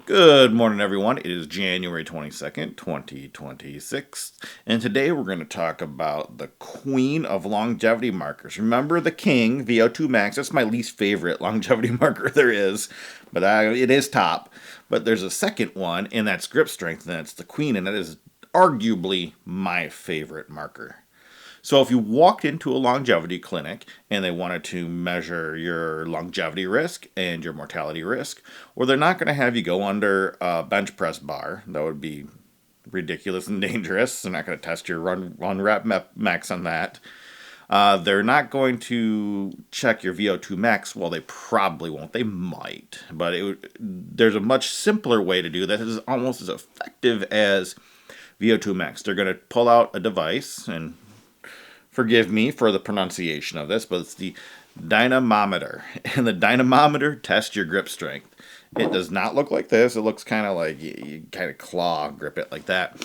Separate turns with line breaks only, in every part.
Good morning, everyone. It is January 22nd, 2026, and today we're going to talk about the queen of longevity markers. Remember the king, VO2 max. That's my least favorite longevity marker there is, but it is top. But there's a second one, and that's grip strength, and that's the queen, and that is arguably my favorite marker. So if you walked into a longevity clinic and they wanted to measure your longevity risk and your mortality risk, well, they're not going to have you go under a bench press bar. That would be ridiculous and dangerous. They're not going to test your run rep max on that. They're not going to check your VO2 max. Well, they probably won't. They might. But there's a much simpler way to do that. It's almost as effective as VO2 max. They're going to pull out a device, and forgive me for the pronunciation of this, but it's the dynamometer. And the dynamometer tests your grip strength. It does not look like this. It looks kind of like you kind of claw grip it like that.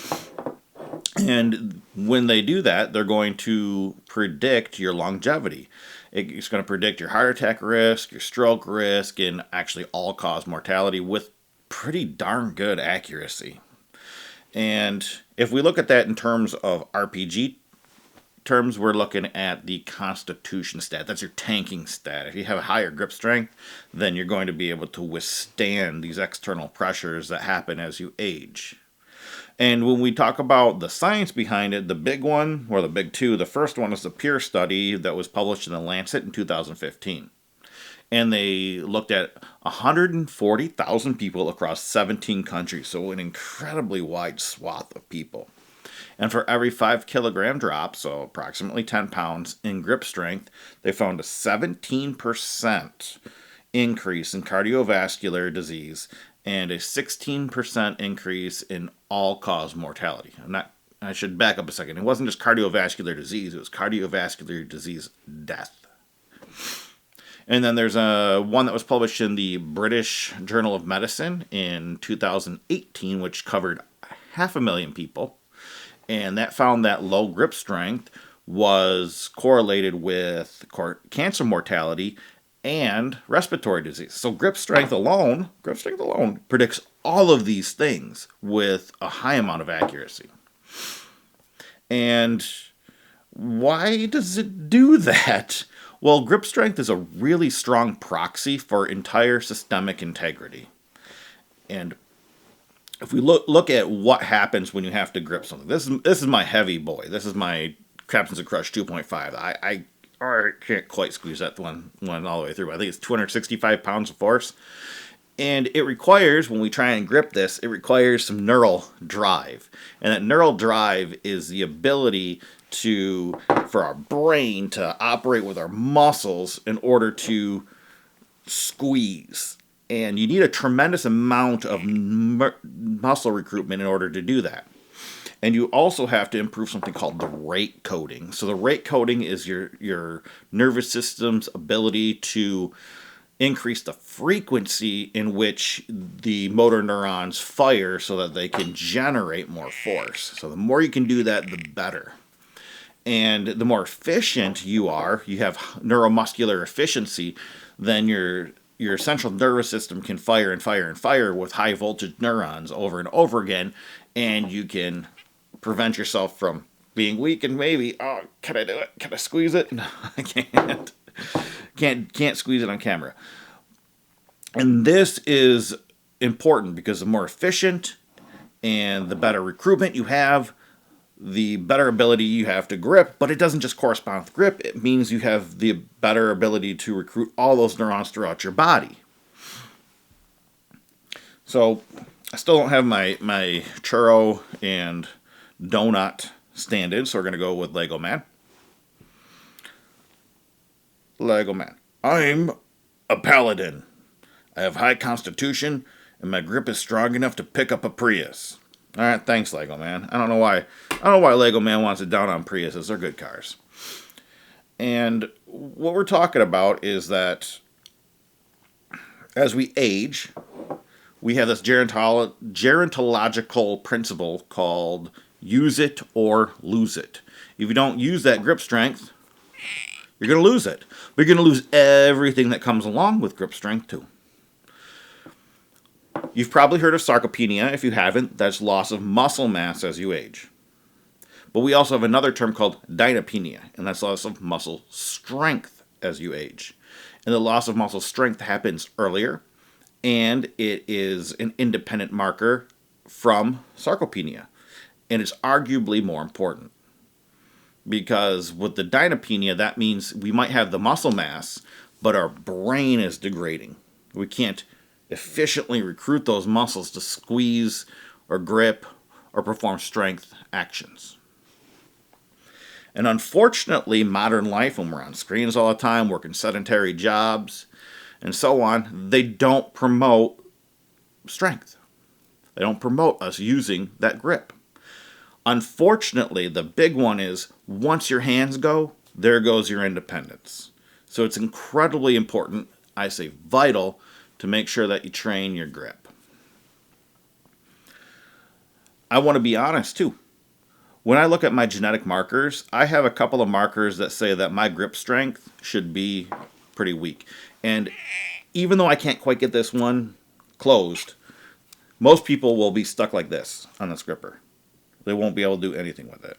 And when they do that, they're going to predict your longevity. It's going to predict your heart attack risk, your stroke risk, and actually all-cause mortality with pretty darn good accuracy. And if we look at that in terms of RPG terms, we're looking at the constitution stat. That's your tanking stat. If you have a higher grip strength, then you're going to be able to withstand these external pressures that happen as you age. And when we talk about the science behind it, the big one, or the big two, the first one is the Peer study that was published in the Lancet in 2015. And they looked at 140,000 people across 17 countries, so an incredibly wide swath of people. And for every 5 kilogram drop, so approximately 10 pounds in grip strength, they found a 17% increase in cardiovascular disease and a 16% increase in all-cause mortality. I should back up a second. It wasn't just cardiovascular disease, it was cardiovascular disease death. And then there's one that was published in the British Journal of Medicine in 2018, which covered 500,000 people. And that found that low grip strength was correlated with cancer mortality and respiratory disease. So grip strength alone predicts all of these things with a high amount of accuracy. And why does it do that? Well, grip strength is a really strong proxy for entire systemic integrity. And if we look at what happens when you have to grip something, this is my heavy boy. This is my Captain's of Crush 2.5. I can't quite squeeze that one all the way through. I think it's 265 pounds of force. And it requires, when we try and grip this, it requires some neural drive. And that neural drive is the ability for our brain to operate with our muscles in order to squeeze. And you need a tremendous amount of muscle recruitment in order to do that. And you also have to improve something called the rate coding. So the rate coding is your nervous system's ability to increase the frequency in which the motor neurons fire so that they can generate more force. So the more you can do that, the better. And the more efficient you have neuromuscular efficiency, then your central nervous system can fire and fire and fire with high voltage neurons over and over again, and you can prevent yourself from being weak and maybe, can I do it? Can I squeeze it? No, I can't. Can't squeeze it on camera. And this is important because the more efficient and the better recruitment you have, the better ability you have to grip, but it doesn't just correspond with grip. It means you have the better ability to recruit all those neurons throughout your body. So I still don't have my churro and donut stand-in, so we're going to go with Lego Man. Lego Man. I'm a paladin. I have high constitution, and my grip is strong enough to pick up a Prius. All right, thanks, Lego Man. I don't know why Lego Man wants it down on Priuses. They're good cars. And what we're talking about is that as we age, we have this gerontological principle called use it or lose it. If you don't use that grip strength, you're going to lose it. But you're going to lose everything that comes along with grip strength too. You've probably heard of sarcopenia. If you haven't, that's loss of muscle mass as you age. But we also have another term called dynapenia, and that's loss of muscle strength as you age. And the loss of muscle strength happens earlier, and it is an independent marker from sarcopenia. And it's arguably more important. Because with the dynapenia, that means we might have the muscle mass, but our brain is degrading. We can't efficiently recruit those muscles to squeeze or grip or perform strength actions. And unfortunately, modern life, when we're on screens all the time, working sedentary jobs, and so on, they don't promote strength. They don't promote us using that grip. Unfortunately, the big one is once your hands go, there goes your independence. So it's incredibly important, I say vital, to make sure that you train your grip. I want to be honest too. When I look at my genetic markers, I have a couple of markers that say that my grip strength should be pretty weak. And even though I can't quite get this one closed, most people will be stuck like this on this gripper. They won't be able to do anything with it.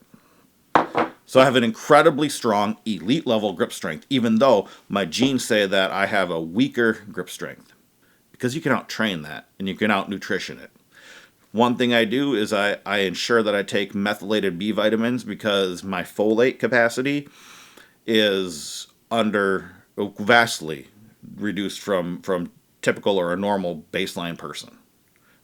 So I have an incredibly strong elite level grip strength, even though my genes say that I have a weaker grip strength. Because you can out-train that, and you can out-nutrition it. One thing I do is I ensure that I take methylated B vitamins because my folate capacity is vastly reduced from typical or a normal baseline person.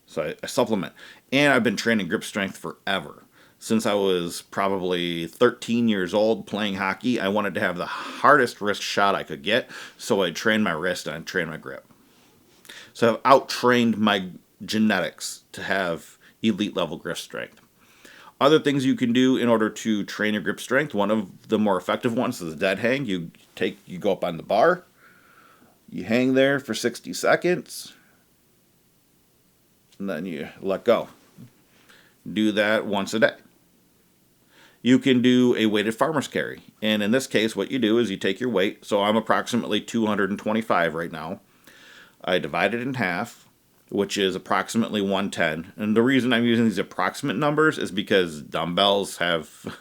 So I supplement. And I've been training grip strength forever. Since I was probably 13 years old playing hockey, I wanted to have the hardest wrist shot I could get, so I trained my wrist and I trained my grip. So I've out-trained my genetics to have elite level grip strength. Other things you can do in order to train your grip strength, one of the more effective ones is dead hang. You go up on the bar, you hang there for 60 seconds, and then you let go. Do that once a day. You can do a weighted farmer's carry. And in this case, what you do is you take your weight. So I'm approximately 225 right now. I divide it in half, which is approximately 110. And the reason I'm using these approximate numbers is because dumbbells have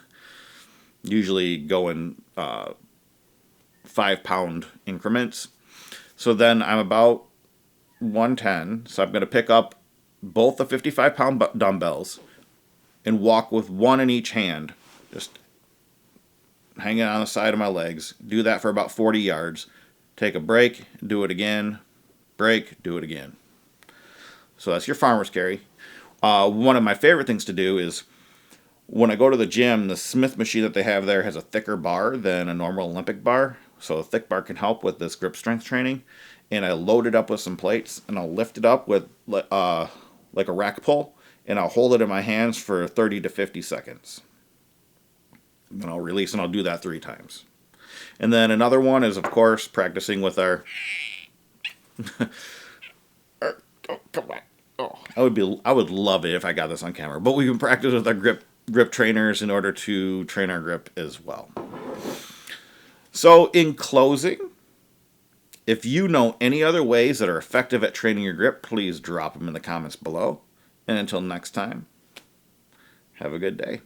usually go in 5-pound increments. So then I'm about 110. So I'm going to pick up both the 55-pound dumbbells and walk with one in each hand, just hanging on the side of my legs. Do that for about 40 yards. Take a break, do it again, break, do it again. So that's your farmer's carry. One of my favorite things to do is when I go to the gym, the Smith machine that they have there has a thicker bar than a normal Olympic bar. So a thick bar can help with this grip strength training. And I load it up with some plates, and I'll lift it up with like a rack pull, and I'll hold it in my hands for 30 to 50 seconds. And then I'll release, and I'll do that 3 times. And then another one is, of course, practicing with our... oh, come on. Oh, I would love it if I got this on camera. But we can practice with our grip trainers in order to train our grip as well. So in closing, if you know any other ways that are effective at training your grip, please drop them in the comments below. And until next time, have a good day.